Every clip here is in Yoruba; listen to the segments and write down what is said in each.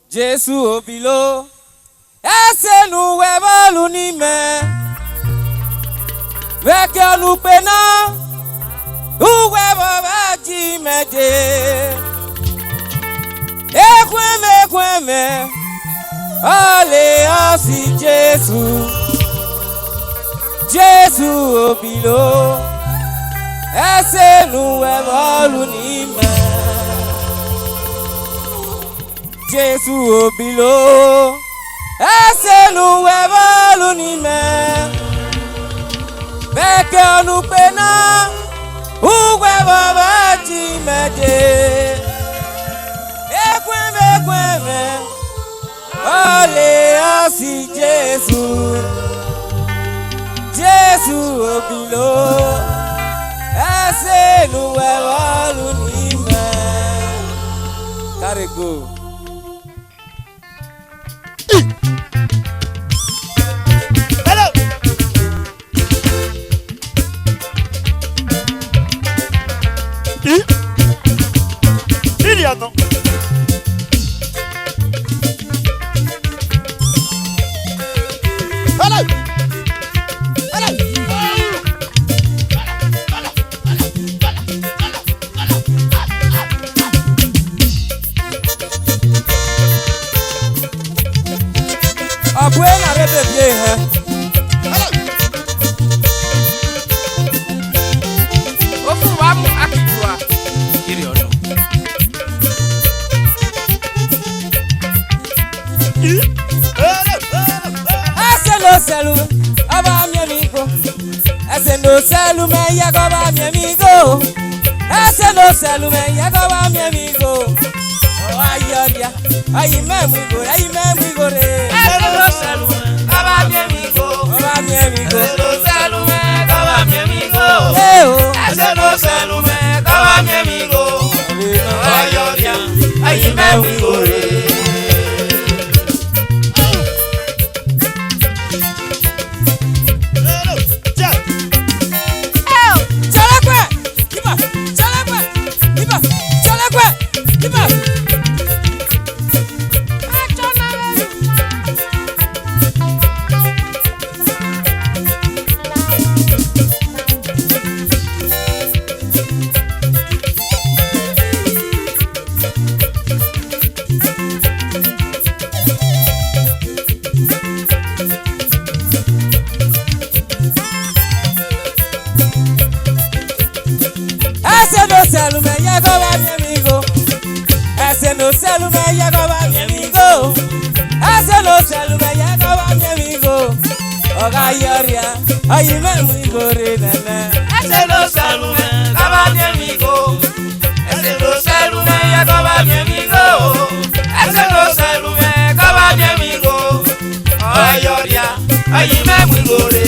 Jesu obilo, ese nu webolu ni me, weke nu pena, uwebo baji mede, ekweme, ole osi Jesu, Jesu obilo, ese nu webolu ni me. Jesu obilo, ese nu webolu ni me. Beke onu pena, uwebo baji mede. Ekweme, ole osi Jesu, Jesu obilo, ese nu webolu ni me. Gotta go. Non. Allez. Abuela rebe bien, Ofu wa mu akijua. Iri ono. Selu, aba mi amigo. Ese no selu me llega aba mi amigo. Ese no selu me llega aba mi amigo. Oh ayoria, ayi me amigo re. Ese no selu aba mi amigo. Aba mi amigo. Ese no selu me aba mi amigo. Ese no selu me aba mi amigo. Oh ayoria, ayi me amigo re. Ese no selu me llega aba mi amigo. Ese no selu me llega aba mi amigo. Ese no selu me llega aba mi amigo. Oga yoria, ayi me amigo re nana. Ese no selu me aba mi amigo. Ese no selu me llega aba mi amigo. Ese no selu me aba mi amigo. Ayoria, ayi me amigo re.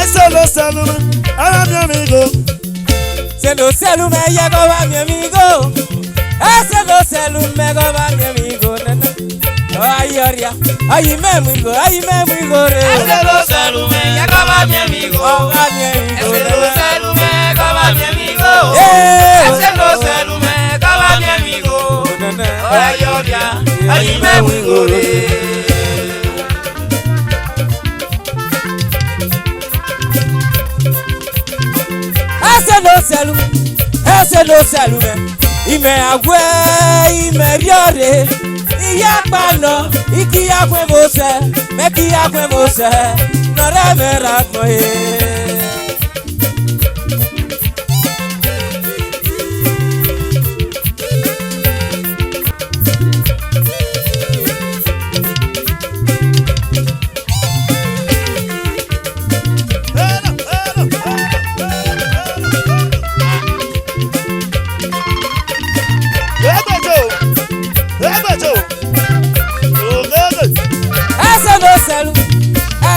Ese no selu me llega aba mi amigo. Ese no selu me aba mi amigo nana. Oh ayoria, ayi me amigo re. Ese no selu me llega aba mi amigo. Oga mi amigo. Ese no selu me aba mi amigo. Ese no selu me aba mi amigo. Oh ayoria, ayi me amigo re. Ese no selu me. Ime agwe, ime riore. Iya pano, iki ya kwe mose, meki ya kwe mose. Nore me rakmo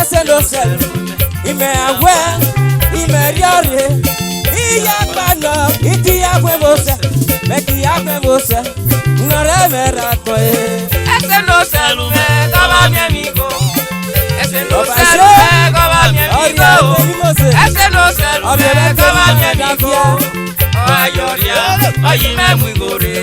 ese no selu ime agwe ime riore iya gbana iti agwe mose meki agwe mose nore mera koe ese no selu me kaba mi amigo ese no selu me kaba mi amigo ese no selu me kaba mi amigo ayoria oyi me mwigore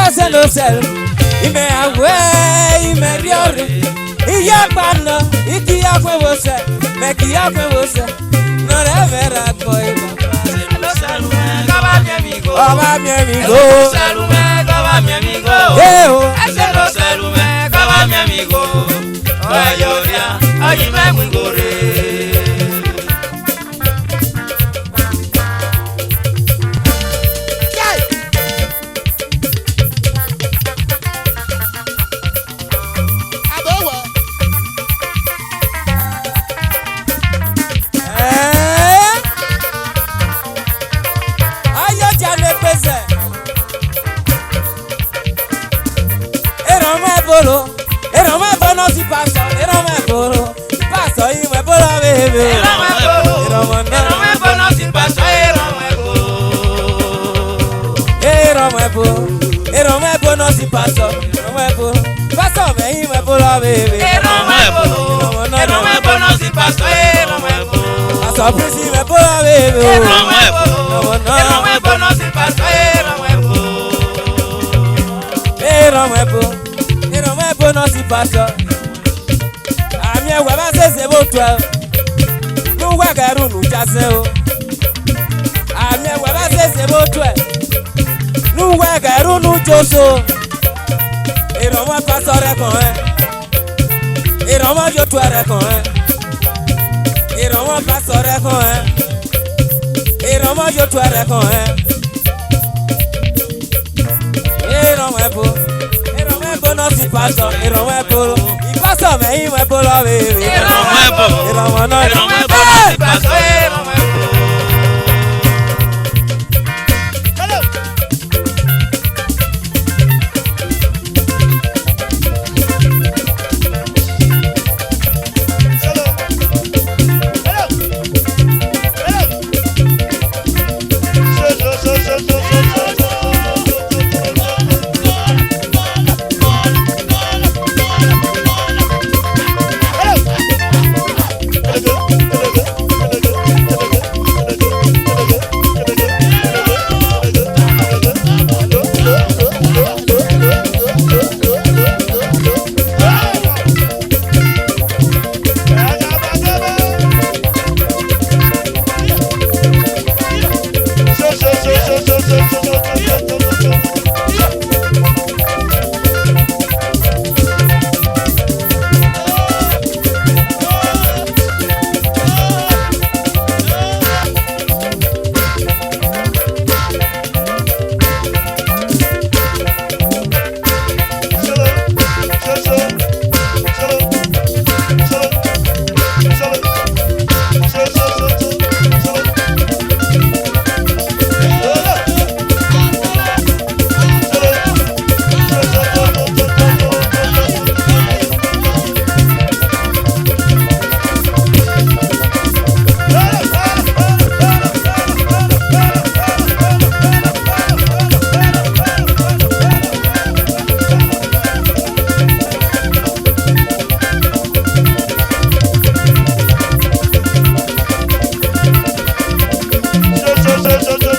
ese no selu ime agwe ime riore iya gbana iti agwe mose meki agwe mose nore mera koe no selu me kaba mi amigo Baba mi amigo no selu me kaba mi amigo ese no selu me kaba mi amigo ayoria oyi me mwigore Era me bono si paso, era me bolo, paso y me bolo bebé. Era me bono si paso, era me bono si paso, era me bolo, paso me y me bolo bebé. Era me bono si paso, era me bolo, paso prisi me bolo bebé. Era me bono si paso, era me bolo, no si paso. A mi hueva se botua. No wagaru no chaseo. A mi hueva se botua. No wagaru no choso. Ero mo paso recon eh. Ero mo yo tu recon eh. Ero mo paso recon eh. Ero mo yo tu recon eh. Ero mo po. No si paso, era un polo. Y paso me y me polo baby. Era un polo. Era un polo si paso, era un polo.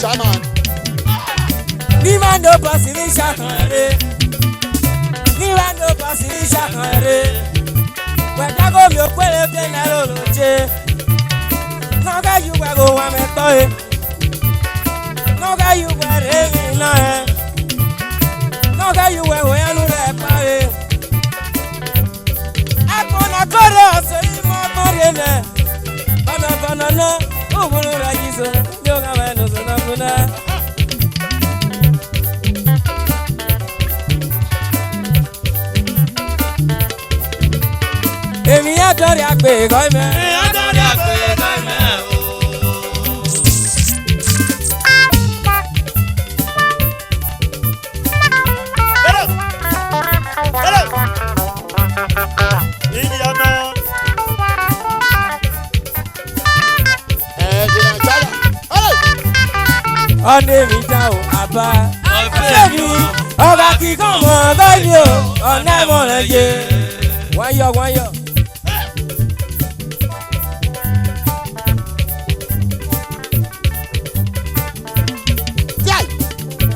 Shaman. Níwá ló bọ̀ sí ní ṣàkànrẹ́. Níwá ló bọ̀ sí ní ṣàkànrẹ́. Wẹ̀dágò mi ò péré dé náà lòlòjé. Nọ́gà yìí wẹ̀ kó wà mẹ́tọ́ ẹ. Nọ́gà yìí wẹ̀ rẹ̀ mí náà ẹ. Nọ́gà yìí wẹ̀ wẹ̀ ẹnu rẹ̀ pa ẹ. Akọ̀nà kọ́rọ̀ ọ̀sẹ̀ yìí mọ́ kọ́rẹ́ nẹ̀. Bọ̀nàbọ̀nà náà ó wúlò rẹ̀ yìí sọ. Ní o kà wẹ̀ nù sọ̀nà fún náà. Èmi yá dọ́rí àgbè kọ́ mẹ́. Èmi yá dọ́rí àgbè kọ́ mẹ́ o. Ọ̀nà èmi dá o àbá. Ọ̀fẹ́ mi ọba kíkọ́ mọ̀ báyìí o. Ọ̀nà ẹ̀mọ́ rẹ̀ yé. Wọ́n yọ wọ́n yọ.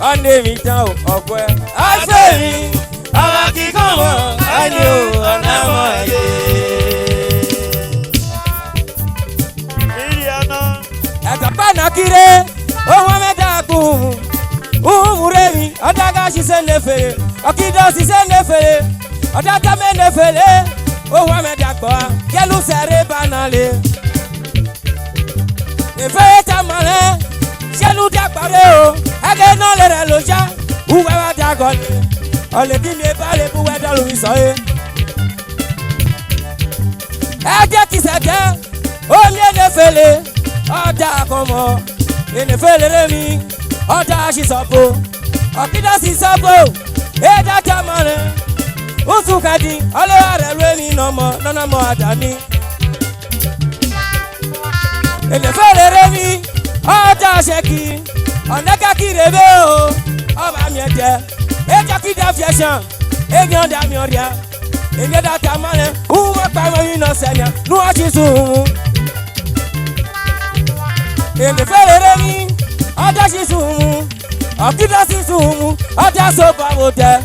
Ọ̀nà èmi dá o ọ̀pẹ. Ọ̀fẹ́ mi ọba kíkọ́ mọ̀ báyìí o. Ọ̀nà ẹ̀mọ́ rẹ̀ yé. Ẹ̀tọ́ pàánà kiri. Ohun mẹ́ta kùn umure mi ọ̀dàgà ṣiṣẹ́ ní fèrè ọ̀kìdọ̀ ṣiṣẹ́ ní fèrè ọ̀dàgà mẹ́ ní fèrè ohun mẹ́ta gbọ́ kẹlù sẹ́rẹ̀ banale. Ìfẹ́ ta mọ̀lẹ́ ṣẹlú dàgbàre o ẹgẹ náà lè rẹ̀ ló já wúwẹ́ wá dàgọ́lé ọ̀lẹ́bí mi bá lè búwẹ́ dọ́lù mi sọ yé. Ẹ jẹ́ kìsẹ̀ jẹ́ omi ẹ̀ ní fèrè ọ̀dà kan mọ́. Enefele mi, ọ̀dà ṣìṣọ́bù, ọ̀kídà ṣìṣọ́bù, ẹ̀dá jamane, nsukadi, ọlọ́wà rẹ̀ lé mi nọ́nàmọ́ àdáni. Enefele mi, ọ̀dà ṣẹ́kì, ọ̀nẹ́kàkì rèébé o, ọba mi ẹ̀jẹ̀, ẹ̀jẹ̀ kìdá fiẹ̀ṣàn, ẹ̀yìn ọ̀dà mi ọ̀rìà, ẹ̀yìn ọ̀dà jamane, wúwo pàmò mi nọ sẹ́nià, nuwọ́ ti sùn. Enefele mi, ọ̀dà ṣìṣùmù, ọ̀kídà ṣìṣùmù, ọ̀dà sọ̀bàwò tẹ̀,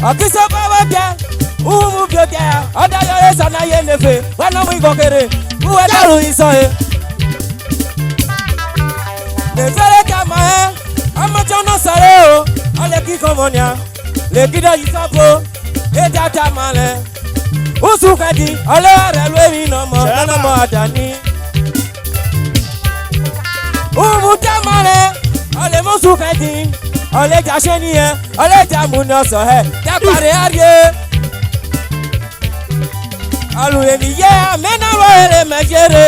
ọ̀kí sọ̀bàwò tẹ̀, umu bí o tẹ̀, ọ̀dà yọ̀rẹ́ sọ̀nà yé nefe, wọn náà mú ìkọ̀kẹ́rẹ́, wúwo dàrú ìsọ̀ yẹ. Nefele kama ẹ, ọmọ tí wọn náà sọ̀rọ̀ o, ọ̀lẹ́ kíkọ́ mọ́nìyà, lè kídọ̀ yìí sọ́bù, ẹ̀dá tá a máa lẹ̀, nsukadi, ọlọ́wà rẹ̀ lórí nọ́nàmọ́ àdáni. Umutamare, ole musukadi, ole jasheniye, ole jamunoso he, tapare ariye. Aluemiye, menalo ele mejere.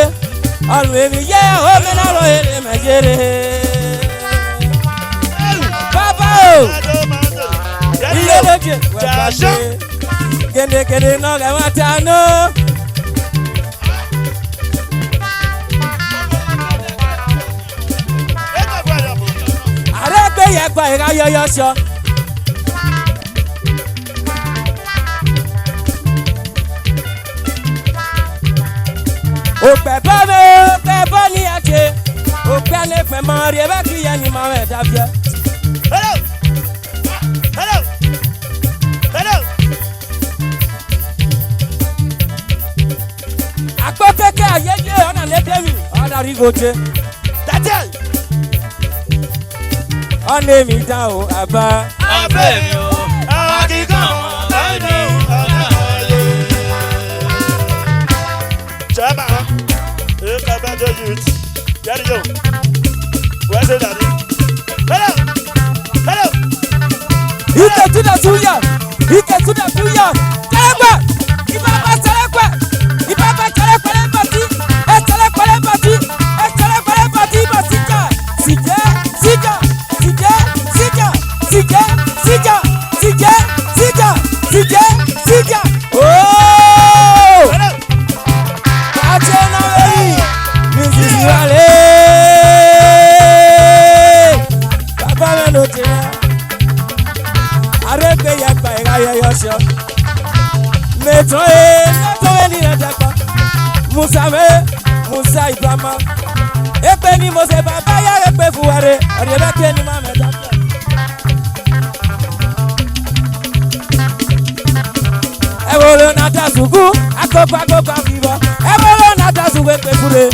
Aluemiye, o menalo ele mejere. Papa o, ile loje, wepase. Kende no gamatano. Yẹ̀pẹ̀ ìráyọyọ sọ. Òpè bọ́ mi òpè bọ́ ní ẹ̀jẹ̀ òpè ní pẹ̀ mọ́ rí ẹ bá kí yẹn ní mọ́ ẹ̀ dábìẹ́. Àpò kékeré ayélujára ọ̀nà lẹ́dẹ̀mí ọ̀nà rí gòjé. Ọ̀nà èmi dá o àbá. Ọ̀fẹ́ mi o, àwọn kíkọ́ mọ̀ báyìí ọ̀nà ọ̀lẹ́. Chama, eu acabei de ouvir. Quero eu. Vai ser dali. Hello, hello. Ike tuna suya, ike tuna suya. Tẹ́lẹ̀pẹ̀, ìbába tẹ́lẹ̀pẹ̀, ìbába tẹ́lẹ̀pẹ̀ lẹ́bàtí, ẹ tẹ́lẹ̀pẹ̀ lẹ́bàtí, ẹ tẹ́lẹ̀pẹ̀ lẹ́bàtí ìbá síjà, síjẹ́, síjà, síjẹ́, síjà, síjẹ́, síjà, síjẹ́, síjà, síjẹ́, síjà. Ooo! Pàṣẹ náà lórí, mísìsì wálé. Bàbá mi ló ti rẹ̀. Arebe yagba ìráyẹyọ ṣọ. Mẹ̀tọ́ mẹ́tọ́ ní ẹ̀dẹ́gbọ́. Musa Ibrahima. Èpè ni mo ṣe bàbá yára pé fún wẹ̀rẹ̀. akokwa vivo. Ebolo na dazu we pefure.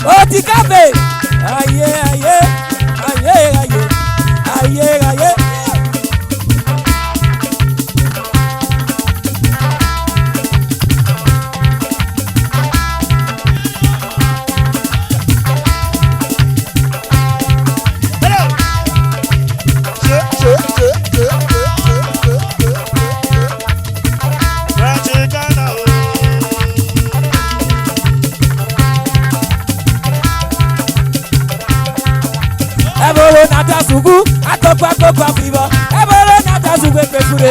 Oti cafe. Aye aye. Aye aye. Aye aye. Ebolo na dasugu, akokwa vivo. Ebolo na dasugu pefure.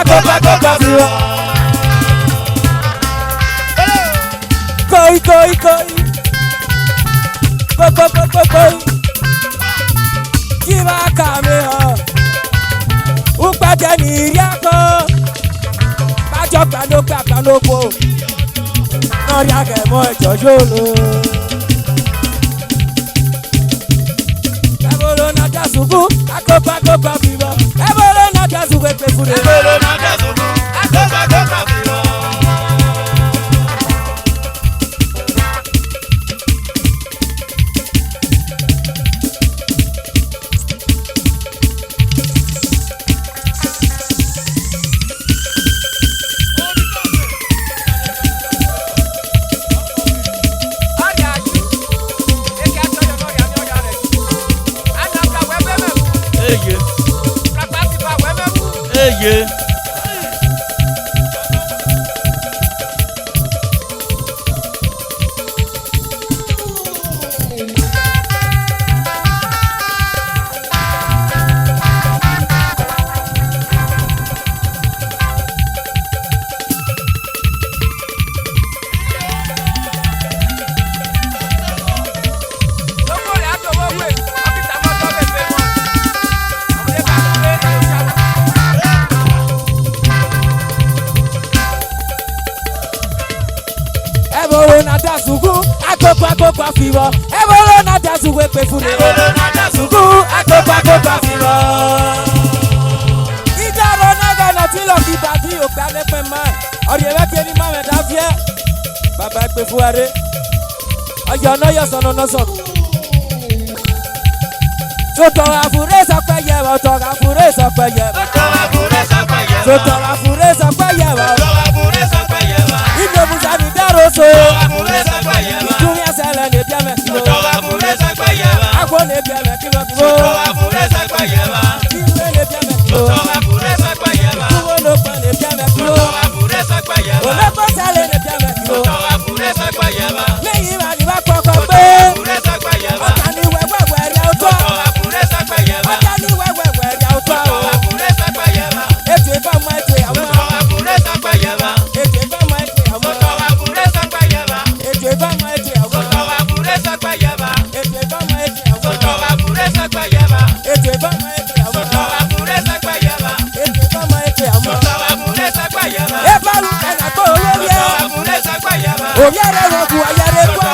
Akokwa vivo. Koi. Koi. Kiba kame ho. Upate ni riako. Bajo kano po. Nori age mo ejojolo. Ebolo na dasugu, akokwa vivo. Ebolo na dasugu pefure. Ebolo na dasugu, akokwa vivo. Yeah. Ebolo na dasugu, akokwa vivo. Ebolo na dasugu pefure. Ebolo na dasugu, akokwa vivo. Ijaro naga na tilo kibadi okale pema. Oriyewe keni mame davie. Baba pefuare. Oyo no yo sono no sono. Soto afure sapeye, soto afure sapeye. Soto afure sapeye. Inde musani daroso. Itunya sele ne biame kilo. Akwo ne biame kilo. Inde ne biame kilo. Kuwo no pa ne biame kilo. Olepo sele ne biame kilo. Leyi ma ni ba koko pe. Ọ̀tá ni wẹ́wẹ́wẹ́ rí ọ̀tọ̀. Ọ̀tá ni wẹ́wẹ́wẹ́ rí ọ̀tọ̀. Ètò ìfọ̀mọ́ ètò ìyàwó. Ètò ìfọ̀mọ́ ètò ìyàwó. Ètò ìfọ̀mọ́ ètò ìyàwó. Ètò ìfọ̀mọ́ ètò ìyàwó. Ètò ìfọ̀mọ́ ètò ìyàwó. Ètò ìfọ̀mọ́ ètò ìyàwó. Ebalu kana ko olórí ẹ. Òbí ẹ̀rẹ̀ wọn kù ayẹ̀rẹ̀ kọ́.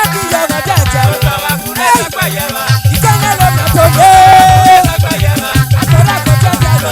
Aki yọ̀nà jẹ́jẹ́. Ìkẹ́yẹ lọ́nà tó yé. Àtọ́lá kò jẹ́jẹ́ lọ.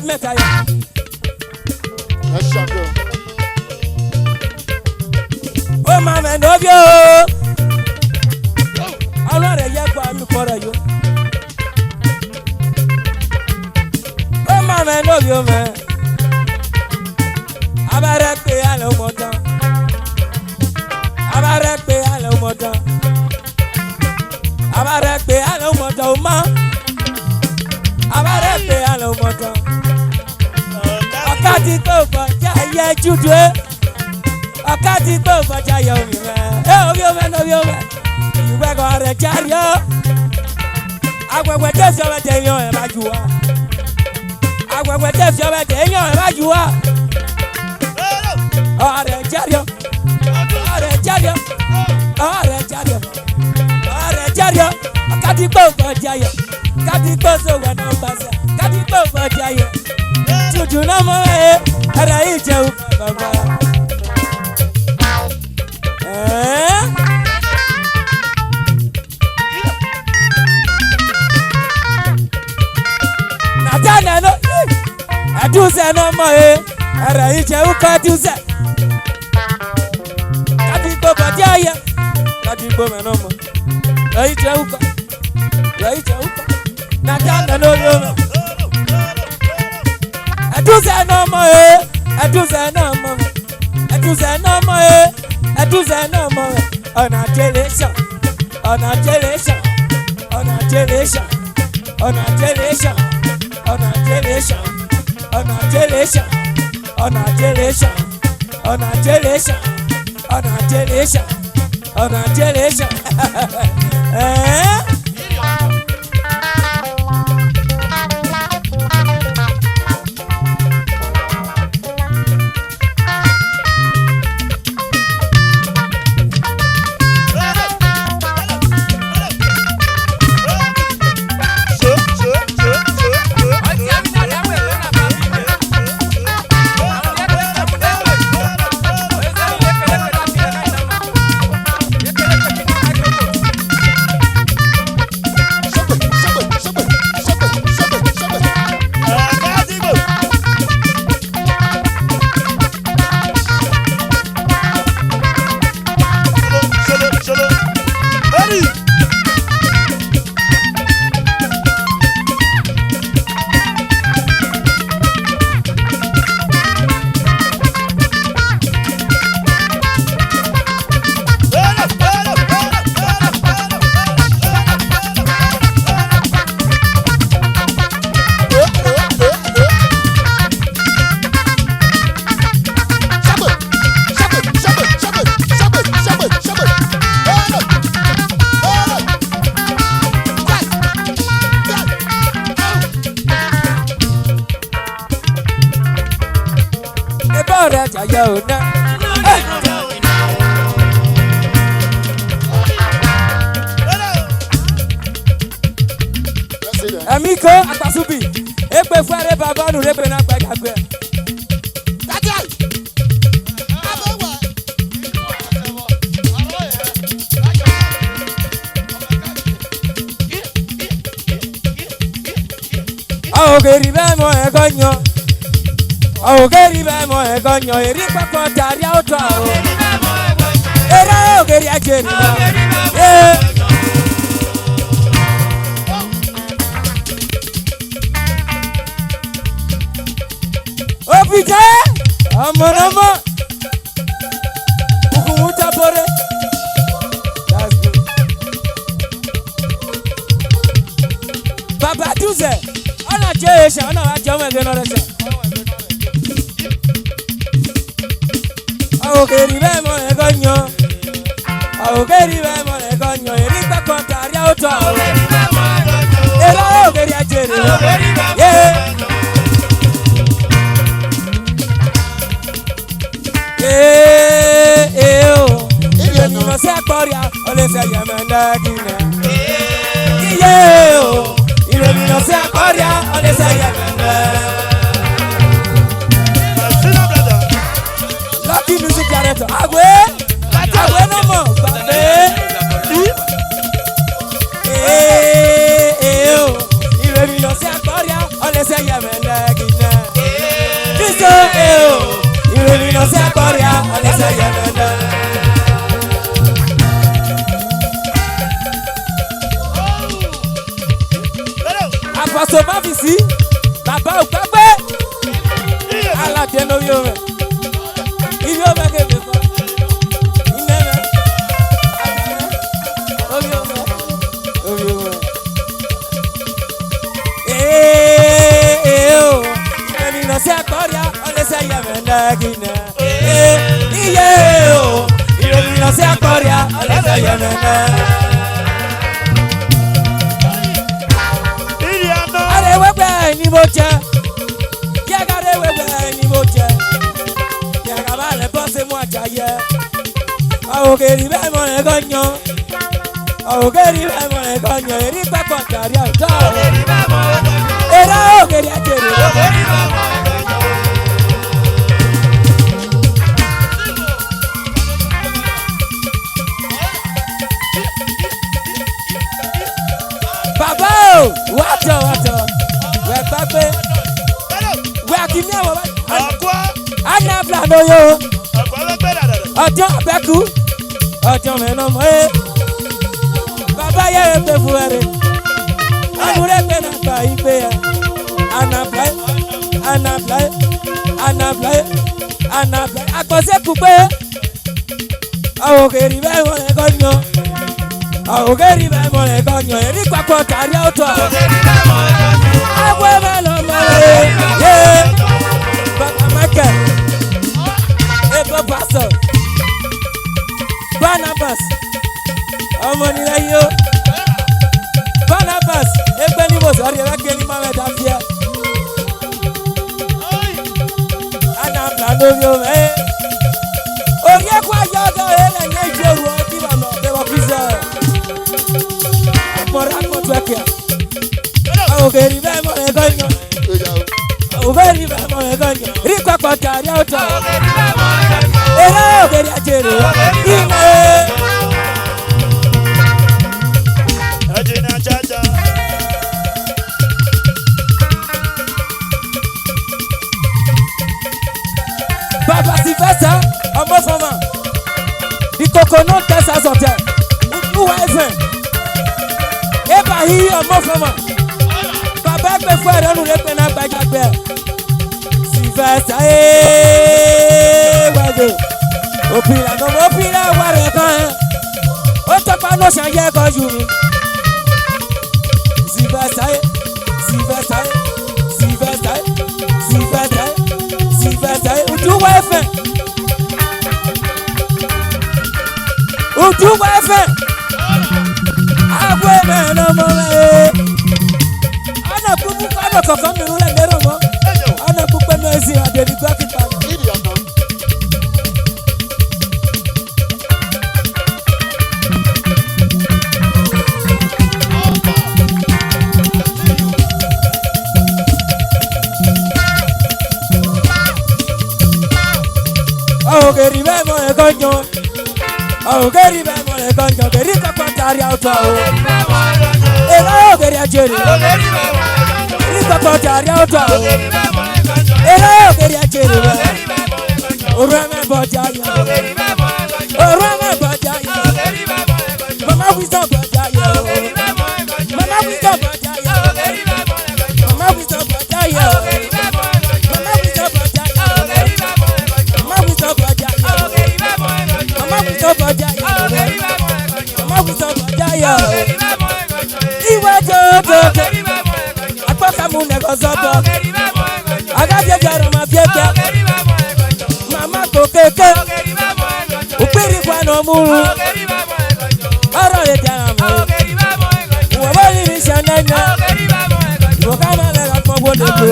mẹ́ta yẹ. Ẹ ṣàbẹ̀ o. Ó máa mẹ́ lóbi o. Ọlọ́rẹ̀ yẹ kó àmì kọ́rọ̀ yó. Ó máa mẹ́ lóbi o mẹ́. Abẹ́rẹ́ pé alẹ́ ọmọ tán. Abẹ́rẹ́ pé alẹ́ ọmọ tán. Abẹ́rẹ́ pé alẹ́ ọmọ tán o má. Abẹ́rẹ́ pé alẹ́ ọmọ tán. Ọ̀kadì tó kọjá yẹ jújú ẹ́. Ọ̀kadì tó kọjá yẹ omi mẹ́. Ẹ omi o mẹ́ ní omi o mẹ́. Ìwé kan rẹ̀ jáde ọ́. Agbègbè tẹ̀sí ọbẹ̀ tẹ̀ yan ẹ̀ bá jù wá. Agbègbè tẹ̀sí ọbẹ̀ tẹ̀ yan ẹ̀ bá jù wá. Ọ̀rẹ́ jáde ọ́. Ọ̀rẹ́ jáde ọ́. Ọ̀rẹ́ jáde ọ́. Ọ̀rẹ́ jáde ọ́. Ọ̀kadì tó kọjá yẹ. Ọ̀kadì tó sọ̀wẹ̀ náà gbàsẹ̀. Ọ̀kadì tó kọjá yẹ. Jùjù náà mọ̀ ẹ́. Ẹ̀rẹ̀ yìí jẹun bàbá. Nàtàlẹ́ ló ẹ̀dúnṣẹ́ náà mọ̀ ẹ́. Ẹ̀rẹ̀ yìí jẹun kọ́ ẹ̀dúnṣẹ́. Kàdìgbò bàjẹ́ ayẹ. Kàdìgbò mẹ́nà mọ̀. Ẹ̀yìn jẹun kọ́. Ẹ̀yìn jẹun kọ́. Nàtàlẹ́ ló yọ mọ̀. Ẹ̀dúnṣẹ́ náà mọ̀ ẹ́. Ẹ̀dúnṣẹ́ náà mọ̀ mọ̀. Ẹ̀dúnṣẹ́ náà mọ̀ ẹ́. Ẹ̀dúnṣẹ́ náà mọ̀ ẹ́. Ọ̀nà generation. Ọ̀nà generation. Ọ̀nà generation. Ọ̀nà generation. Ọ̀nà generation. Ọ̀nà generation. Ọ̀nà generation. Ọ̀nà generation. Ọ̀nà generation. Ọ̀nà generation. Ọ̀rẹ́ jàyẹ̀ ò ná. Ẹ̀mí kó àtàsúbì, èpè fún ẹrẹ́ bàbá nù rẹ́pẹ̀ náà gbàgbẹ́. Àwọn ògèrì bẹ́ẹ̀ mọ ẹ̀kọ́ yan. Ogeri be mo egonyo eri pako tari auto era ogeri ajeri Opite amonamo ukumuta bore Baba Duze ona jeesha ona wajomo egeno rese Ogeri be mo egonyo. Ogeri be mo egonyo. Eri pa kontari auto. Ogeri be mo egonyo. Era ogeri ajere. Ogeri be mo egonyo. Oh. Ile mi no se akoria, ole se yemenda kina. Oh. Ile mi no se akoria, ole se yemenda. Lucky music director. Agwe no more. Babe. Oh. Ile mi no se akoria, ole se yemenda kina. so ìròyìn lọ sí àkọ́rìá ọ̀lẹ́sẹ̀ yẹ̀mẹ̀dẹ̀. àfàsọ má fi sí bàbá òpẹ́pẹ́ aládé lórí omi ibi omi kébé fún iná rẹ orí omi orí omi. o ìròyìn lọ sí àkọ́rìá ọ̀lẹ́sẹ̀ yẹ̀mẹ̀dẹ̀ kìnnà. iye o ìròyìn lọ sí àkọ́rìá ọ̀lẹ́sẹ̀ yẹ̀mẹ̀dẹ̀. Arewegbe ni mo jẹ, yẹga arewegbe ni mo jẹ, yẹga bá lẹ bọ́ sí mu àjàyẹ, àwòkèrè bẹ́ẹ̀ mọ̀ ẹ́ kọ́ yan, àwòkèrè bẹ́ẹ̀ mọ̀ ẹ́ kọ́ yan, èrí pẹ́pọ̀ tàrí àwùjọ. Èrè àwòkèrè àjèrè. Bàbá o, wàtò, wẹ̀ gbàgbé, wẹ̀ kìíní àwọn bá. Àná fúlàní oyè o, ọjọ́ abẹ́kú, ọjọ́ mẹ́nà mọ́ ẹ́. Bàbá yẹrẹ pé fún ẹrẹ, àmúrẹ́ pé náà gbà yí pé ẹ. Àná fúláyé, àgbọ̀nsẹ̀kù pé àwọn òkèrè bẹ́ẹ̀ wọ́n lè kọ́ yan. Ògèrì bẹ́ẹ̀ mọ̀ ẹ́ kọ́ yan èrí papọ̀ kárí ọ̀tọ̀. Àgbo ẹ̀mẹ́ lọ mọ̀ ẹ́ yé bàbá Michael Ebo Pastor Barnabas ọmọ nílẹ̀ yìí ó Barnabas ẹgbẹ́ ní bòsí ọ̀rẹ́ ẹ̀rẹ́ gẹ́ni máa mẹ́ta fi ẹ́. Anambra lórí omi ẹ̀ orí ẹ̀kọ́ ayọ́ ọ̀gá ẹ̀ lẹ́yìn ìjòrò ọtí bàmọ̀ ọ̀dẹ́wọ̀ fi sẹ́ mọ̀rọ̀ àkọ́tù ẹ̀kẹ́ ògèrì bẹ́ẹ̀ mọ̀ ẹ̀ gọ́nyọ̀ ògèrì bẹ́ẹ̀ mọ̀ ẹ̀ gọ́nyọ̀ rí kọ́kọ́ tàrí ọ̀tọ̀ èrè ògèrì àjèrè ìmọ̀ ẹ̀. Bàbá Sylvester ọmọ fọmọ ìkòkò náà tẹ̀sán sọ̀tẹ̀ wúwa ẹ̀fẹ̀. Eba hi ọmọ fọmọ bàbá ẹgbẹ fún ẹrẹ ọnù rẹ pé náà gbàgbẹ Sylvester wẹdẹ òpìlà nọmọ òpìlà wà rẹ kàn ó tọpa ló ṣàyẹ ẹkọ jù mí Sylvester ojúwọ ẹfẹ agbe mẹ́rin ọmọ rẹ̀ ọ̀nà kúkú ọ̀nà kọ̀ọ̀kan mìíràn lẹ̀ lérò mọ́ ọ̀nà púpẹ̀ náà sì àdèrè gbọ́ kíkà. Ògèrì bẹ́ẹ̀ mọ̀ ẹ̀ kọ́nyọ́ ògèrì bẹ́ẹ̀ mọ̀ ẹ̀ kọ́nyọ́ kẹ̀rí kọ́kọ́ tàrí àwùjọ o. Èrè ògèrì àjèrè kẹ̀rí kọ́kọ́ tàrí àwùjọ o. Èrè ògèrì àjèrè bẹ́ẹ̀ òru ẹ̀mẹ́ bọ̀jà yẹ òru ẹ̀mẹ́ bọ̀jà yẹ mama wisdom bọ̀jà yẹ o mama wisdom bọ̀jà yẹ mama wisdom bọ̀jà yẹ mama wisdom bọ̀jà yẹ mama wisdom bọ̀jà yẹ mama wisdom bọ̀jà yẹ mama wisdom bọ̀jà yẹ ìwé jòjòjò akpọ́kàmù nẹ̀kọ́ sọ́tọ̀ agájẹjẹrẹ ma fi ẹgbẹ́ mama kò kéke òpèrè kwanà múru ọ̀rọ̀ lè jẹ́ àmọ́ wọ́n bá yìí ní sẹ́nẹ́nyẹ́ wọ́n ká má lẹ́ka fún ọgbọ́n lẹ́kọ́.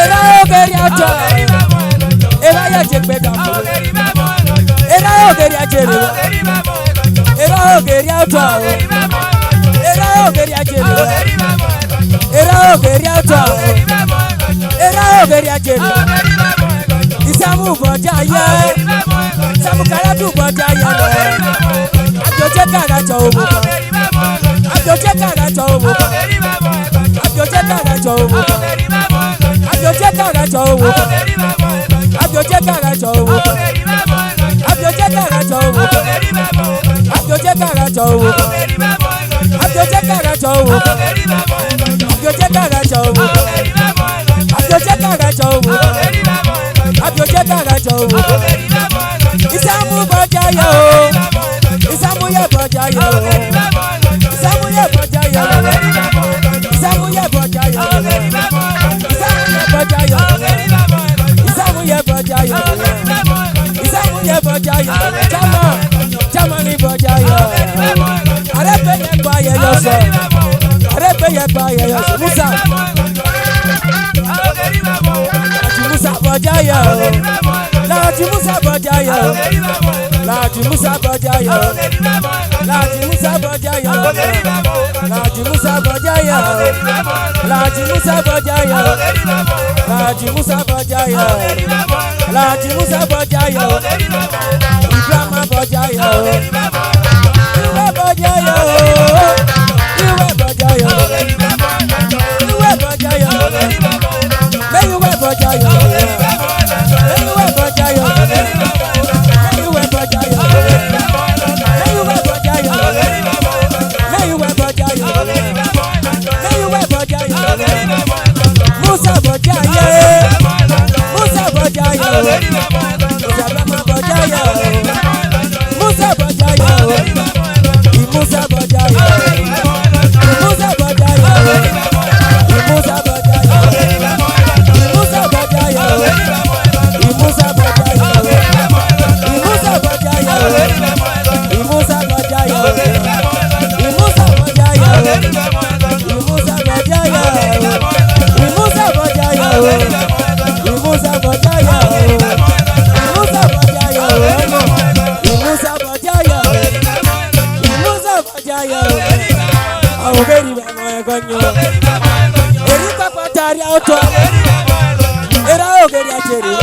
Èrè ògèrì àjọ èrè ayé jẹ pé dàpọ̀ èrè ògèrì àjèrè èrè ògèrì àjọ èrè ògèrì àjèrè èrè ògèrì àjọ èrè ògèrì àjèrè ìsàmù bọ̀jà yẹ ìsàmù káràtù bọ̀jà yẹ lọ àjọjẹ kàràjọ òmùkọ Abioje karacho owo. Abioje karacho owo. Abioje karacho owo. Abioje karacho owo. Abioje karacho owo. Abioje karacho owo. Abioje karacho owo. Abioje karacho owo. Abioje karacho owo. Abioje karacho owo. Isamu bojayo. Isamu ye bojayo. Isamu ye bojayo. Isamu ye bojayo. Isamu ye bojayo. Isamu ye bojayo. Chama ni bojayo. Arepe ye pa ye yoso. Arepe ye pa ye yoso. Musa. Musa bojayo. Lati Musa bojayo. Lati Musa bojayo. Lati Musa bojayo. Lati Musa bojayo. Lati Musa bojayo. Lati Musa bojayo. Lati Musa bojayo. Ibrahima bojayo. Iwe bojayo. Iwe bojayo. Iwe bojayo. Iwe bojayo. Musa bojayo. Musa bojayo. Musa bojayo. Musa bojayo. Musa bojayo. Musa bojayo. Musa bojayo. Musa bojayo. Musa bojayo. Musa bojayo. Musa bojayo. Musa bojayo. Musa bojayo. Musa bojayo. Musa bojayo. Musa bojayo. Musa bojayo. Awogeri bana egonyo. Eri papa tari auto. Era ogeri acheri.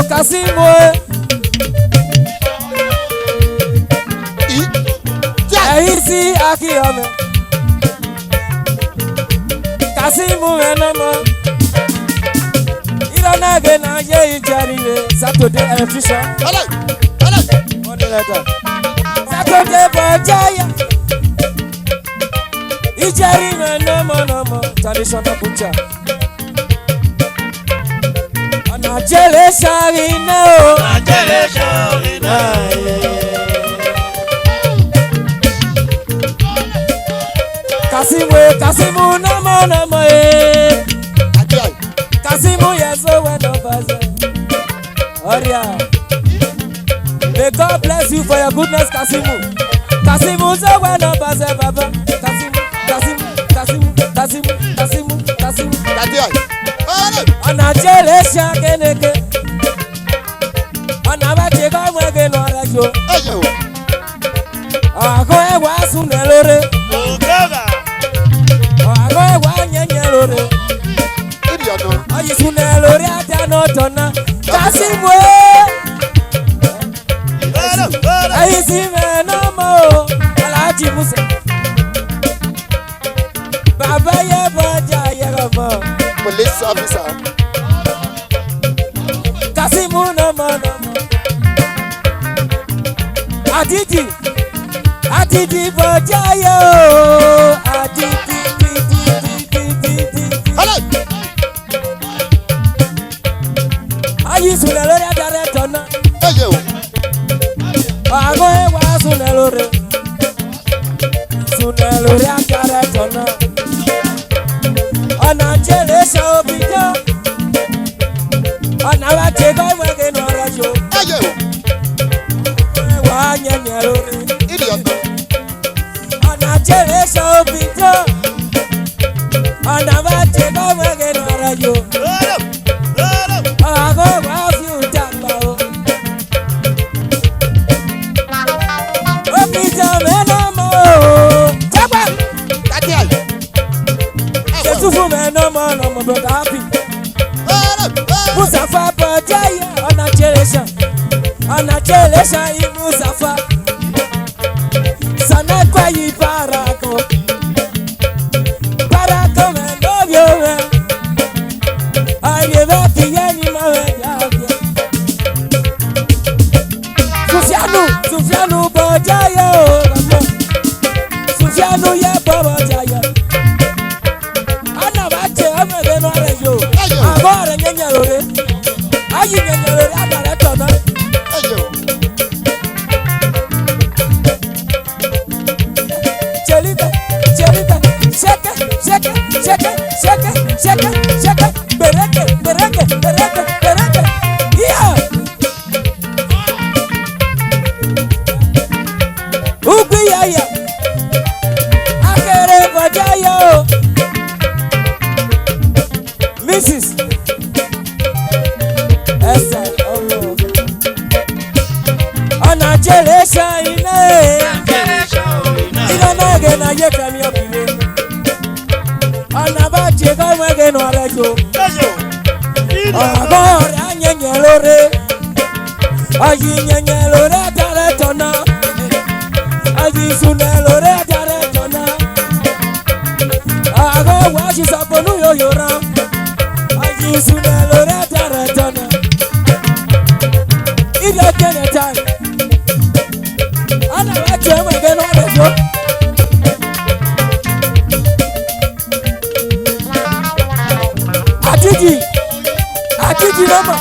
Kasimo. Eisi akiyome. Kasimu enoma. Ironage na ye ijariwe. Saturday electrician. Money letter. Saturday bojaya. Ijariwe nomo. Traditional butcher. Najele sharina o. Najele sharina. Kasimu namo Kasimu yeso weno baze. Oria. May God bless you for your goodness, Kasimu. Kasimu so weno baze baba. Kasimu. Najele shakeneke. yo. Ẹyẹ o. Àgọ́ ẹ̀wà súnlẹ̀ lóore. Ogaga. Àgọ́ ẹ̀wà nyẹ̀nyẹ̀ lóore. Ìdí ọ̀nà. Ọyì súnlẹ̀ lórí àdáná tọ̀nà. Kásìmù ẹ̀yìn sí mẹ́ẹ̀nà mọ́ o. Aláàjì Musa. Bàbá yẹ bọ́jà yẹ̀rọ mọ́. Police officer. Kásìmù nọ́mọ́. Àdìdì bọ́jà yẹ o. Àdìdì. Hello. Ayé súnlẹ̀ lórí àdáná tọ̀nà. Ẹyẹ o. Àgọ́ ẹ̀wà súnlẹ̀ lórí. Súnlẹ̀ lórí àdáná tọ̀nà. Ọ̀nà jẹ́lẹ̀ ṣe òbí jọ́. Ọ̀nà wa jẹ́ kọ́ ìwẹ̀gẹ̀ nù ọ̀rẹ́ jù. Ẹyẹ o. Ẹ̀wà nyẹ̀nyẹ̀ lórí. Ìdí ọ̀nà. Ọ̀nà jẹ́lẹ̀ ṣe òbí jọ́. Ọ̀nà wa jẹ́ kọ́ ìwẹ̀gẹ̀ nù ọ̀rẹ́ jù. Àgọ́ ẹ̀wà fi ìjà gbà o. Òbí jẹ́ mẹ́nà mọ́ o. Jágbá. Dádì àyè. Jésù fún mẹ́nà mọ́ ọ̀nà bọ̀dá bì. Musafa bọ̀dá yẹ ọ̀nà jẹ́lẹ̀ ṣan Musafa. Sanẹ́kọ̀ yìí Barako. Barako mẹ́nà bí o rẹ̀. Ayé bẹ́ẹ̀ kì í yẹ ni mo rẹ̀ yàgbẹ́. Sufianu bọ̀dá yẹ o lọ́mọ. Sufianu yẹ bọ̀dá yẹ. Ana bá jẹ ọmọ ẹgbẹ́ náà rẹ̀ yóò. Àgọ́ rẹ̀ nyẹ̀nyẹ̀ lóore. Ayé nyẹ̀nyẹ̀ lóore àdàrẹ̀ tọ̀nà. Ẹyẹ o. Chelita, ṣẹ́kẹ́, gbèrèkè. Yíyá. Ugbi yaya, akéré bọ̀dá yọ o. Mrs. Esther ọmọ. Ọ̀nà jẹ́lẹ̀ ṣan iná ẹ̀. Iná náà gẹ̀ náà yẹ kẹ́mi ọ̀bìnrin. Ọ̀nà bá jẹ́ kọ́ ìwẹ̀gẹ̀ nù ọ̀rẹ́ jù. Àgọ́ rẹ̀ á nyẹ̀nyẹ̀ lóore. Ọ̀yì nyẹ̀nyẹ̀ lóore àtàrẹ̀ tọ̀nà. Ọ̀yì súnlẹ̀ lóore àtàrẹ̀ tọ̀nà. Àgọ́ wà á ṣiṣẹ́ pọ̀nú yòyò rán. Ọ̀yì súnlẹ̀ lóore àtàrẹ̀ tọ̀nà. Ilé kẹ́nẹ̀ táì. Ọ̀nà bá jẹ́ ìwẹ̀gẹ̀ nù ọ̀rẹ́ jù. Àdìdì lọ́mọ.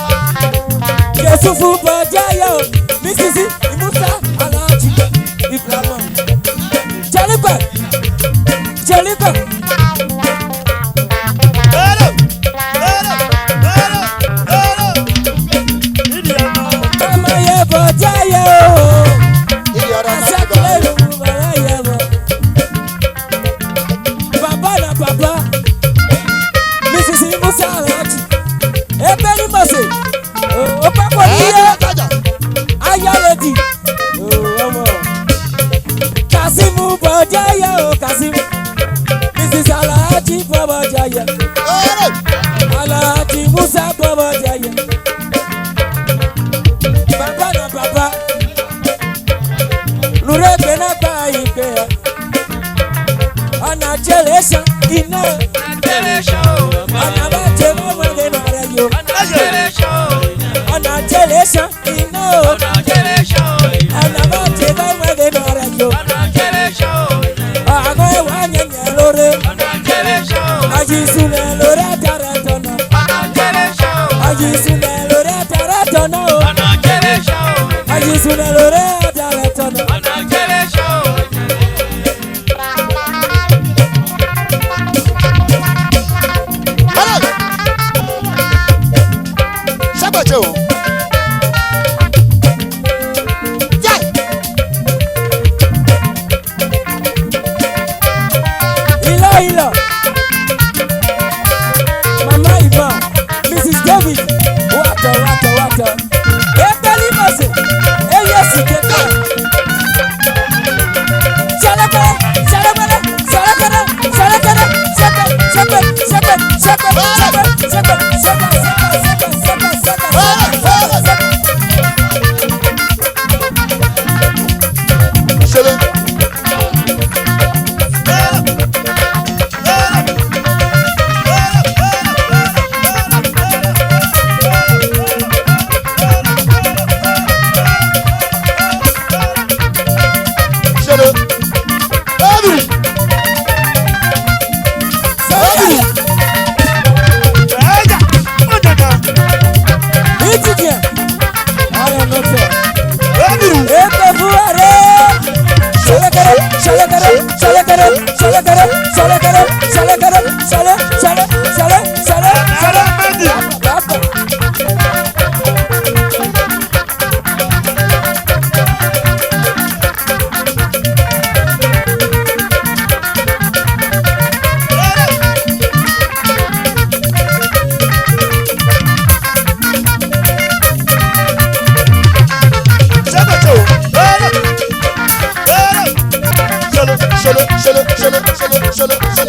Jésù fún bọ̀dá yẹ o. Mísísì Musa Aláàjì Ibrahima. Jẹ́lípẹ̀. Ọmọ yẹ bọ̀dá yẹ o. Ìdí ọ̀nà. Àṣàkìlẹ̀ ìlú bàbá yẹ bọ̀. Bàbá na bàbá. Mísísì Musa Aláàjì. Ebe ni mọ̀sẹ̀. Ó pápọ̀ níyẹ. Ayọ̀lẹ̀dì. Ọmọ. Kasimu bọ̀dá yẹ o Kasimu. Mrs. Aláàjì bọ̀bọ̀dá yẹ. Aláàjì Musa bọ̀bọ̀dá yẹ. Bàbá na bàbá. Lure gbẹ̀nà gba ìgbé ya. Ọ̀nà jẹ́lẹ̀ ṣan iná. Ọ̀nà bá jẹ́ ọmọ ẹgbẹ́ náà rẹ̀ yóò. Ọ̀nà jẹ́lẹ̀ ṣan iná. Ọ̀nà bá jẹ́ ọmọ ẹgbẹ́ náà rẹ̀ yóò. Àgọ́ ẹ̀wà nyẹ̀nyẹ̀ lóore. Ayé súnlẹ̀ lórí àtàrẹ̀ tọ̀nà. Ayé súnlẹ̀ lórí àtàrẹ̀ tọ̀nà o. Ayé súnlẹ̀ lórí àtàrẹ̀ tọ̀nà. Ṣẹ́gbẹ̀jẹ̀ o. Ìlọ. Mama Ivan, Mrs. David, wàtọ̀. Ebeli mọ̀sẹ̀, eyesi kẹta. Shut up.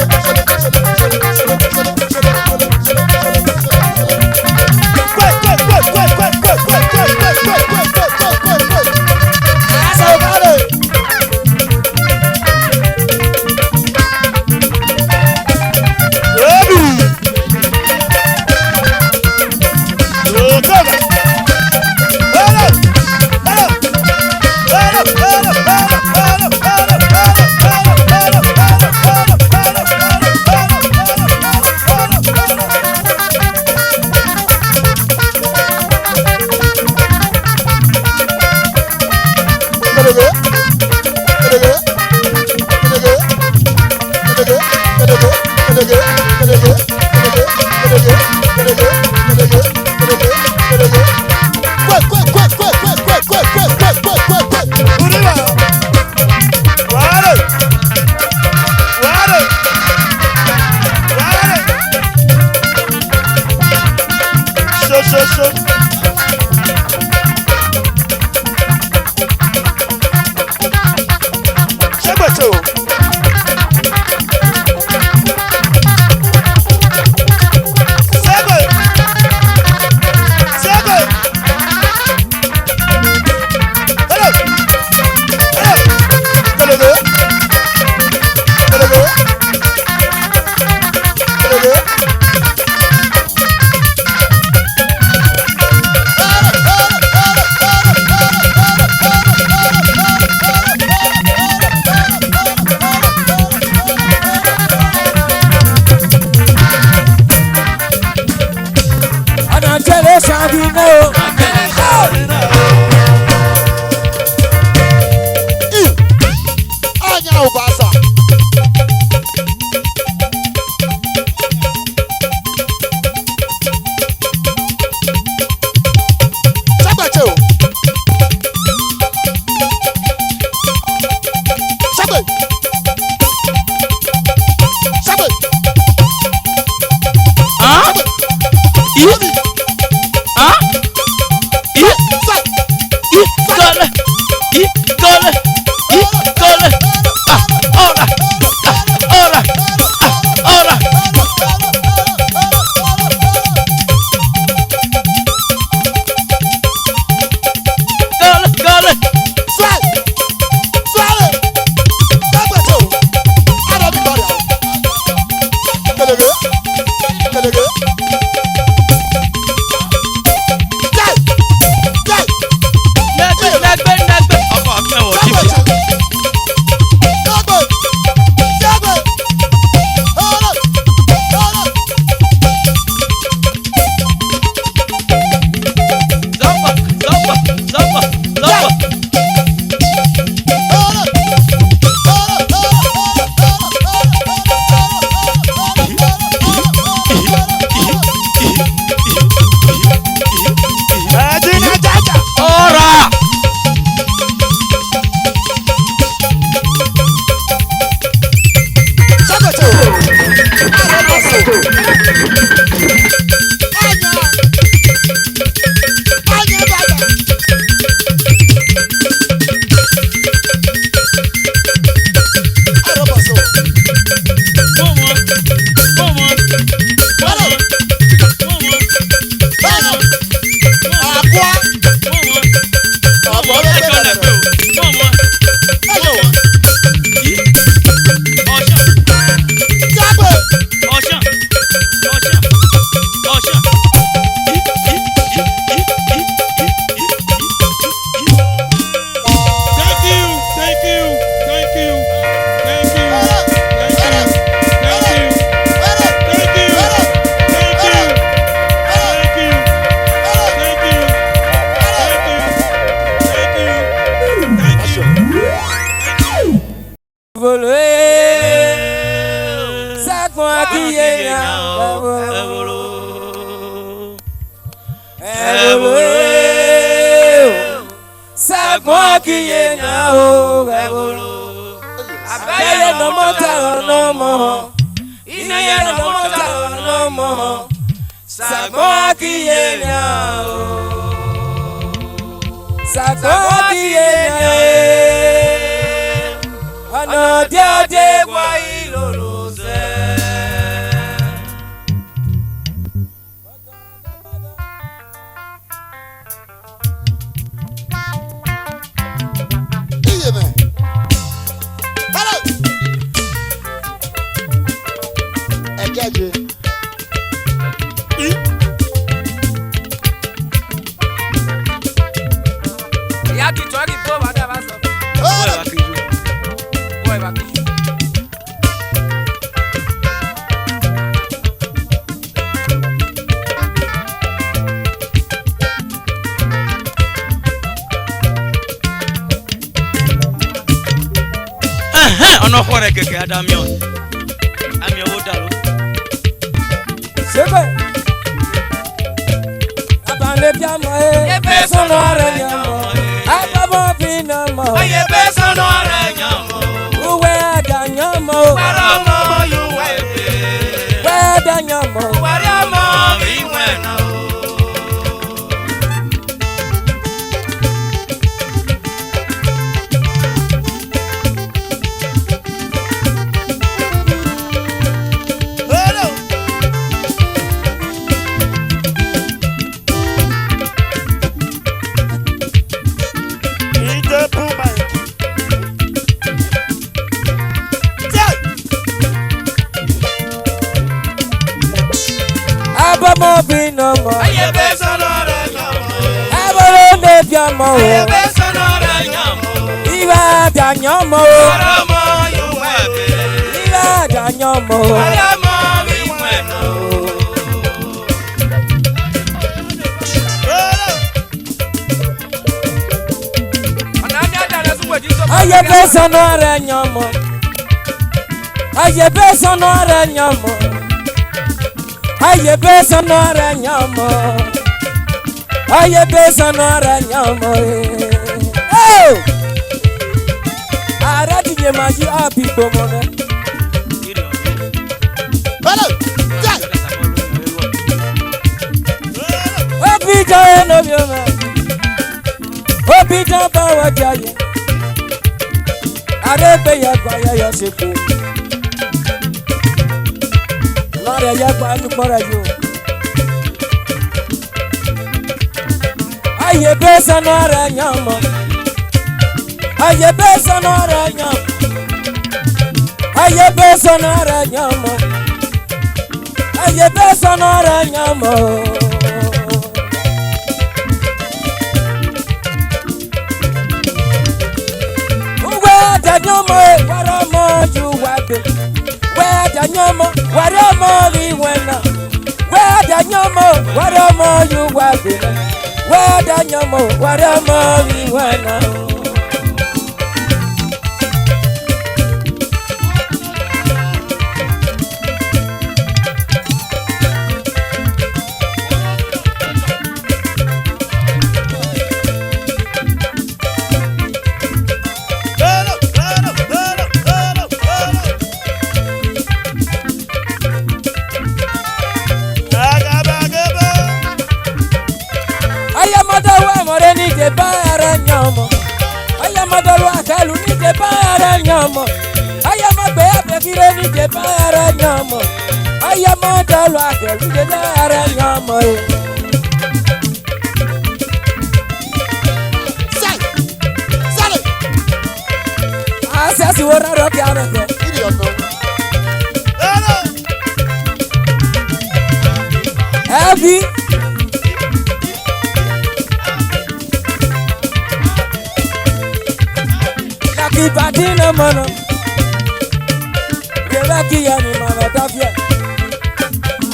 Volé, ça quoi qui est là? Ça quoi qui est là? Abaye no mota no mo, inaye no mota no mo. Ça quoi qui est là? Ça quoi qui est là? Ana diade kwa ilolose. Amen. Hello. Ejeje. Ya ki tori bo wa da ba so. Oh. Boy ba ki. Ono khore keke adamio. Ami o dalo. Sebe. Abande piamo e sono aranyamo. Ababo pinamo. Oye be sono aranyamo. Uwe adanyamo. Paramo yuwe. We adanyamo. Paramo iwena. Abamo pinamo. Oye be sono aranyamo. Abolo ne piamo. Oye be sono aranyamo. Iwa adanyamo. Paramo yuwe. Iwa adanyamo. Paramo iwena. Aye be sono aranyamo. Aye be sono aranyamo. Aye be sono aranyamo. Aye be sono aranyamo. Oh! Ara dinye maji api bomone. Hello. Jai. Obi jaye no bioma. Obi jamba wa jaye. Arebe ya gba ya sepo. Lore ya gba nu pora yo. Aye be sono aranyamo. Aye be sono aranyamo. Aye be sono aranyamo. Aye be sono aranyamo. Danyomo waramo juwabe. We danyomo waramo liwena. We danyomo waramo juwabe. We danyomo waramo liwena. Nije bara nyamo. Aya madolu akalu nije bara nyamo. Aya magbe abekire nije bara nyamo. Aya madolu akalu nije bara nyamo. Sai. Sale. Asa si wora roki amete. Idiot no. Heavy. Naki patina mano. Rebeki ya ni mano tafia.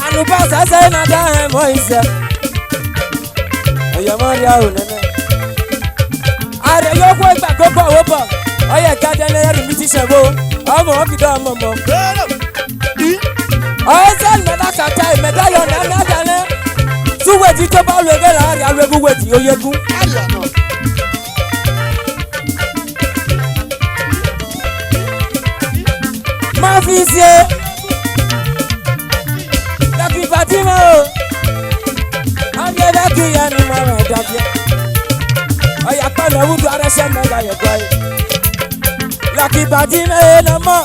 Anubasa se na da moise. Oya Maria unene. Are yo ko igba gogo wo bo. Oya gade le ri mi ti sebo. ọmọ òkìdá ọmọ mọ. Hello. ọ̀ẹ́sẹ̀ mẹ́ta kàtà ìmẹ́ta yọ̀ ní adájálẹ̀ súwèjì tó bá lóye láàrin arúgbó wèjì oyégún. Ẹ̀rì àná. máa fi ṣe lọ́kì fatima o ọ̀yẹ́ lọ́kì yẹn ni mo rẹ̀ dàbí ọ̀yà pẹ̀lú ewúdo arẹ́sẹ̀ mẹ́ta yẹ̀ gbọ́ yìí lọ́kì fatima yẹn lọ mọ́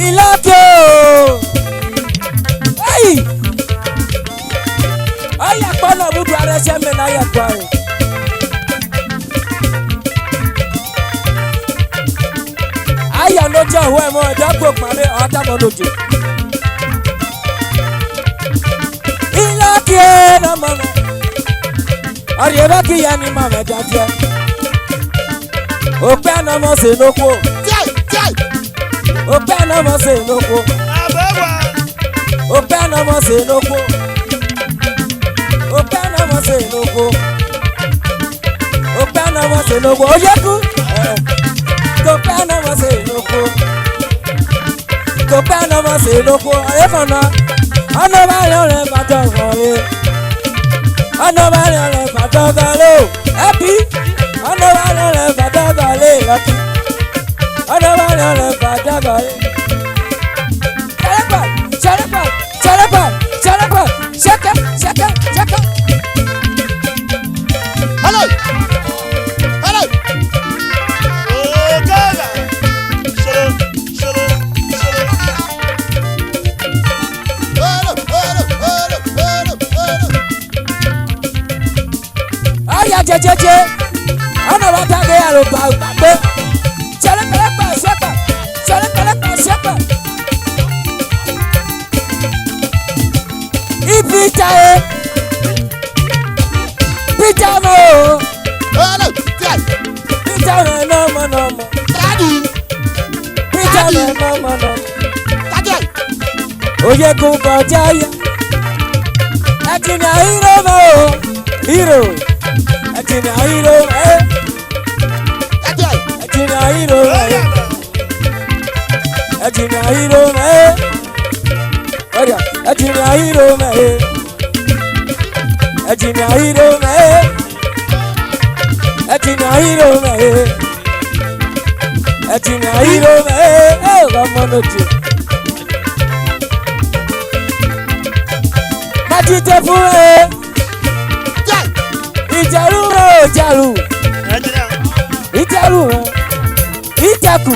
ìlọ́kì o ọ̀yà pẹ̀lú ewúdo arẹ́sẹ̀ mẹ́ta yẹ̀ gbọ́ yìí. Aya ló jẹ́ òun ẹ̀mọ́ ẹ̀dọ́gbò pàdé ọ̀tàmọ́ lójú. Ilé kí ẹ nà mọ̀ mẹ́. Ọ̀rẹ́ bá kí ya ni mà mẹ́ dájẹ́. Òpẹ́ nà mọ̀ sí lóko. Jai jai. Òpẹ́ nà mọ̀ sí lóko. Àbẹ̀wò. Òpẹ́ nà mọ̀ sí lóko. Òpẹ́ nà mọ̀ sí lóko. Òpẹ́ nà mọ̀ sí lóko. Oyéku. Kòpẹ́ náà mọ̀ sí lóko. Kòpẹ́ náà mọ̀ sí lóko. Ọ̀rẹ́ kan náà. Ọ̀nà bá yọ̀ rẹ̀ bàtọ̀ kọ̀ọ̀lẹ́. Ọ̀nà bá yọ̀ rẹ̀ bàtọ̀ kọ̀ọ̀lẹ́ o. Ẹbí. Ọ̀nà bá yọ̀ rẹ̀ bàtọ̀ kọ̀ọ̀lẹ́ lọ́kì. Ọ̀nà bá yọ̀ rẹ̀ bàtọ̀ kọ̀ọ̀lẹ́. Ṣẹlẹ́pà ṣẹlẹ́pà ṣẹlẹ́pà ṣẹlẹ́pà ṣẹkẹ́ ṣẹkẹ́ ṣẹkẹ́. Hello. Hello. Ogala. Ṣọlọ ṣọlọ ṣọlọ. Hello. Hello. Hello. Hello. Hello. Ọ̀yà jẹjẹjẹ ọ̀nà bá dàgé àrògbà gbàgbé ṣẹlẹ́pẹ̀lẹ́pẹ̀ ṣẹpẹ̀ ṣẹlẹ́pẹ̀lẹ́pẹ̀ ṣẹpẹ̀. Ibi ìtàyè Peter mo Hello. Jai. Peter rẹ̀ nọ́mọ̀nọ́mọ̀ Daddy. Peter rẹ̀ nọ́mọ̀nọ́mọ̀ Daddy. Oyèkún kọjá yẹ ẹ̀jìnà hírò mọ́ o hírò ẹ̀jìnà hírò ẹ̀ Daddy. ẹ̀jìnà hírò ẹ̀ Ọ̀yà bọ̀. ẹ̀jìnà hírò ẹ̀ ọ̀yà ẹ̀jìnà hírò ẹ̀ ẹ̀jìnà hírò ẹ̀ ẹ̀jìnà hírò ẹ̀ ẹ̀jìnà hírò ẹ̀ ọmọ lójú. Májídé fún ẹ Jai. ìjẹ̀rú rẹ̀ ò jẹ̀rù Ẹ̀jìnà. ìjẹ̀rù rẹ̀ ìjẹ̀kù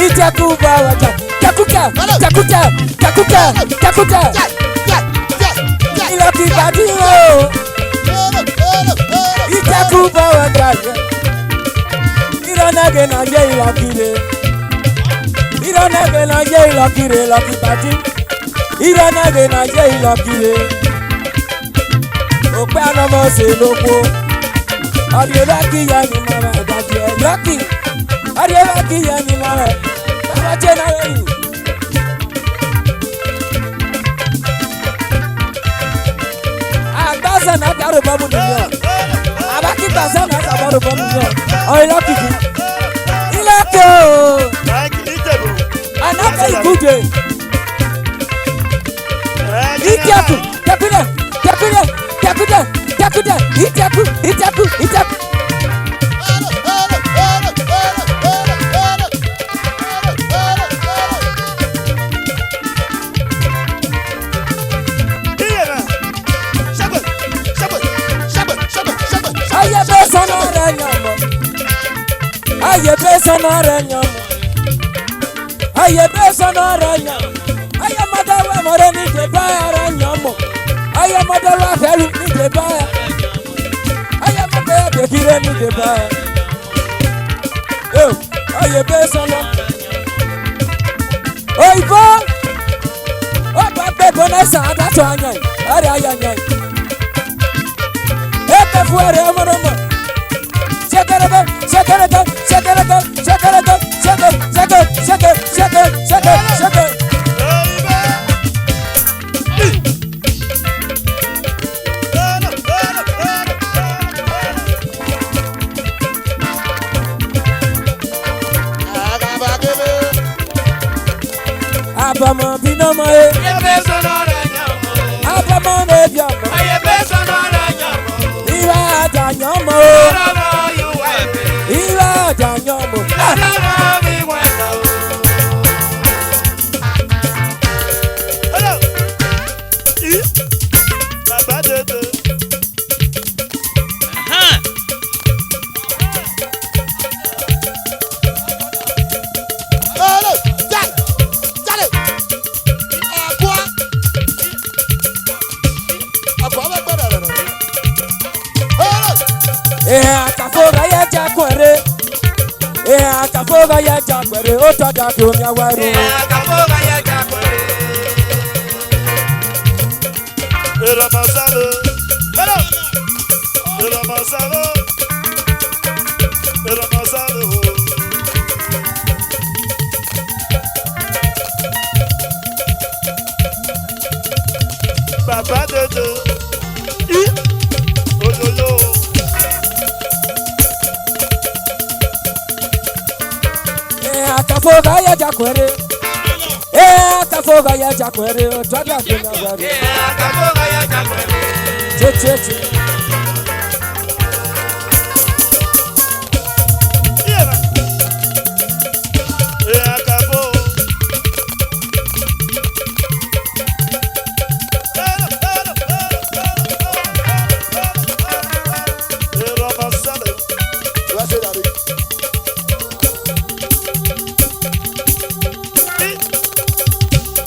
ìjẹ̀kù bá wà jà jẹ̀kújà jẹ̀kújà jẹ̀kújà jẹ̀kújà Jai. Jai. Jai. Jai. ìlọ̀kì ìbàdí rẹ̀ o Hello. Hello. Hello. ìjẹ̀kù bá wà jà jẹ̀ ìrọ̀nàgẹ̀ náà jẹ́ ìlọ̀kìrè ìrọ̀nàgẹ̀ náà jẹ́ ìlọ̀kìrè ìlọ̀kì ìbàdí ìrọ̀nàgẹ̀ náà jẹ́ ìlọ̀kìrè òpẹ́ ànàmọ́ ṣe lóko ọ̀dẹ̀ bá kí ya ni mọ̀ rẹ̀ dàbí ẹ̀ lọ́kì ọ̀dẹ̀ bá kí ya ni mọ̀ rẹ̀ bàbá jẹ́ náà lẹ́yìn. àgbàsẹ̀ náà dárò bọ́mù nìyẹn àbákítàsẹ̀ náà dárò bọ́mù nìyẹn ọ̀rẹ́ lọ́kì kì ilé kè o Báńkì Ìjẹ̀bú. ànáfẹ́ ìkúdè Ẹ̀jìnà. ìjẹ̀kù jẹ̀kúdẹ̀ jẹ̀kúdẹ̀ jẹ̀kúdẹ̀ jẹ̀kúdẹ̀ ìjẹ̀kù ìjẹ̀kù ìjẹ̀kù. Hello. Hello. Hello. Hello. Hello. Hello. Hello. Ìyẹ̀nà. Ṣẹ́gbẹ̀. Ṣẹ́gbẹ̀. Ṣẹ́gbẹ̀. Ṣẹ́gbẹ̀. Ṣẹ́gbẹ̀. ayé bẹ́ sọ́nà rẹ̀ yàn mọ́ ayé bẹ́ sọ́nà rẹ̀ yàn mọ́ ayé bẹ́ sọ́nà rẹ̀ yàn ayé mọ́tàwé mọ́rẹ́ ní ìdèbá rẹ̀ yàn mọ́ ayé mọ́tàwé àfẹ́lú ní ìdèbá ayé mọ́tàwé kékeré ní ìdèbá ayé bẹ́ sọ́nà òyìnbó ó bá gbé bọ́nẹ́sà adájọ́ àyàn ẹ̀rẹ̀ àyàn yàn ebe fún ẹ̀rẹ̀ ọmọdéwọ̀n ṣẹkẹrẹkẹ ṣẹkẹrẹkẹ ṣẹkẹrẹkẹ ṣẹkẹrẹkẹ ṣẹkẹ ṣẹkẹ ṣẹkẹ ṣẹkẹ ṣẹkẹ ṣẹkẹ. Oyinbo. Hello. Hello. Hello. Abama binomo e. Oye peso no dañamo. Abama ne biamo. Oye peso no dañamo. Iwa danyomo. Oromo yuwebe. Iwa danyomo. Oromo mi wendo. Hello. Baba Dodo. Hello. Jale. Jale. Akwa. Akwa ba gbara rara. Hello. Akafoga ya jakwere. Akafoga ya jakwere. O tada do mi awaru. Akafoga ya jakwere. Era Masalo. Hello. Era Masalo. Era Masalo. Baba Dodo. Oyoyo. Akafoga ya jakwere. Akafoga ya jakwere. O tada do mi awaru. Akafoga ya jakwere. Che. Yeah, man. Yeah, acabó. Era Masalo. You are saying that.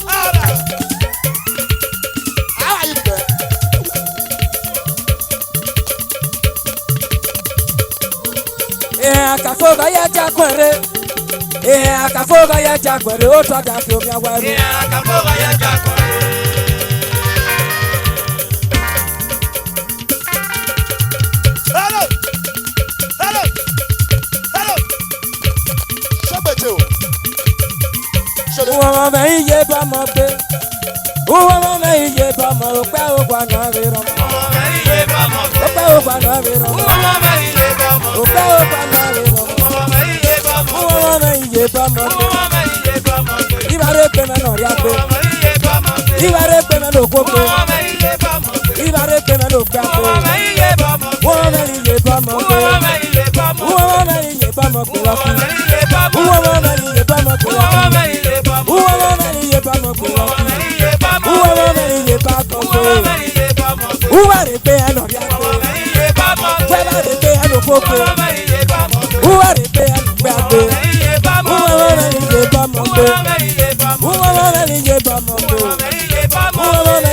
Ahora. How are you doing? Akafoga ya jakwere. Akafoga ya jakwere. O tada do mi awaru. Akafoga ya jakwere. Hello. Hello. Hello. Ṣọ́gbẹ̀jẹ̀ o. Ṣọlẹ̀. Uwa me iye ba mo pe. Uwa me iye ba mo pe o gba na ri ro. Uwa me iye ba mo pe. O pe o gba na ri ro. Uwa me iye ba mo O pe. pe o gba na ri ro. Uwa me iye ba mo pe. Uwa me iye ba mo pe. Uwa me iye ba mo pe. Ibare pe me no ri agbe. Uwa me iye ba mo pe. Ibare pe me no ko pe. Uwa me iye ba mo pe. Ibare pe me no gba Uwa pe. me iye ba mo pe. Uwa me iye ba mo pe. Uwa me iye ba mo pe. Uwa me iye ba mo pe. Uwa me iye ba mo pe. Uwa me iye ba mo pe. Uwa me iye ba mo pe. Uwa me iye ba mo pe. Uwa me iye ba mo pe. Uwa me iye ba mo Uwa pe. me iye ba mo pe. Uwa re pe e no ri Uwa agbe. me iye ba mo pe. Uwa re pe e no ko pe. Uwa me iye ba mo pe. Uwa re pe e no gba Uwa pe. me iye ba mo pe. Uwa me iye ba mo pe. Uwa me iye ba mo pe. Uwa me iye ba mo pe. Uwa me iye ba mo pe. Uwa me iye ba mo pe. Uwa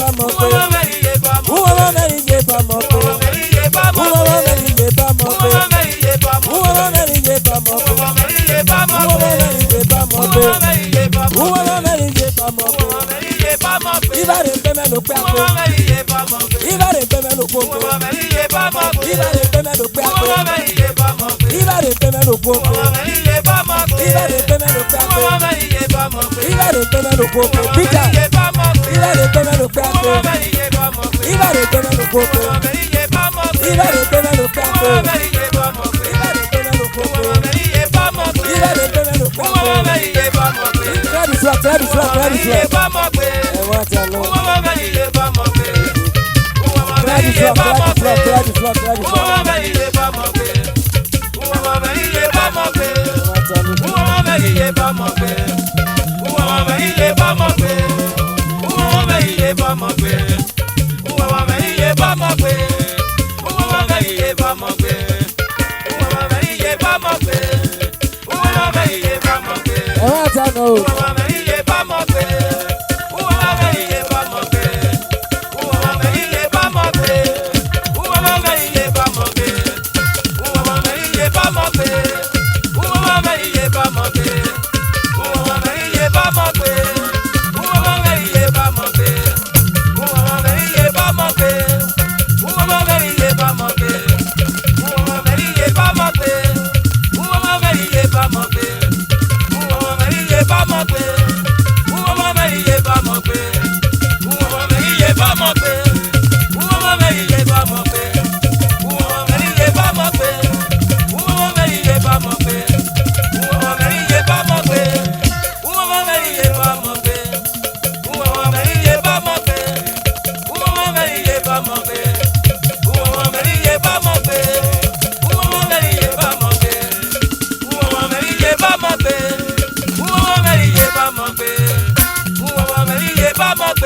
me iye ba mo pe. Uwa me iye ba mo pe. Uwa me iye ba mo pe. Uwa me iye ba mo pe. Uwa me iye ba mo pe. Uwa me iye ba mo pe. Uwa me iye ba mo Uwa pe. me iye ba mo pe. Uwa me iye ba mo pe. Uwa me iye ba mo pe. Uwa me iye ba mo pe. Ibare pe me no pe Uwa ape. me iye ba mo pe. Ibare pe me no ko pe. Uwa me iye ba mo pe. Ibare pe me no pe Uwa ape. me iye ba mo pe. Ibare pe me no ko pe. Uwa me iye ba mo pe. Ibare pe me no pe Uwa ape. me iye ba mo pe. Ibare pe me no ko pe. Uwa me Peter. iye ba mo pe. Ibare pe me no pe Uwa ape. me iye ba mo pe. Ibare pe me no ko pe. Uwa me iye ba mo pe. Ibare pe me no pe Uwa ape. me iye ba mo pe. Ibare pe me no ko pe. Uwa me iye ba mo pe. Ibare pe me no pe Uwa me ape. iye ba mo pe. Try the flag, try the flag, try the Iye flag. ba mo pe. I want to know. Uwa me iye ba mo pe. Uwa me Try the iye flag, ba mo try the pe. flag, try the flag, try the flag. Uwa me iye ba mo pe. Uwa me iye ba mo pe. I want to know. Uwa me iye ba mo pe. Uwa me iye ba mo pe. Uwa me iye ba mo pe. Uwa me iye ba mo pe. Uwa me iye ba mo pe. Uwa me iye ba mo pe. Uwa me iye ba mo pe. I want to know. Uwa me iye ba mo pe. Uwa me iye ba mo pe. Uwa me iye ba mo pe. Uwa me iye ba mo pe. Uwa me iye ba mo pe. Uwa me iye ba mo pe. Uwa me iye ba mo pe. Uwa me iye ba mo pe. Uwa me iye ba mo pe. Uwa me iye ba mo pe. Uwa me iye ba mo pe. Uwa me iye ba mo pe. Uwa me iye ba mo pe.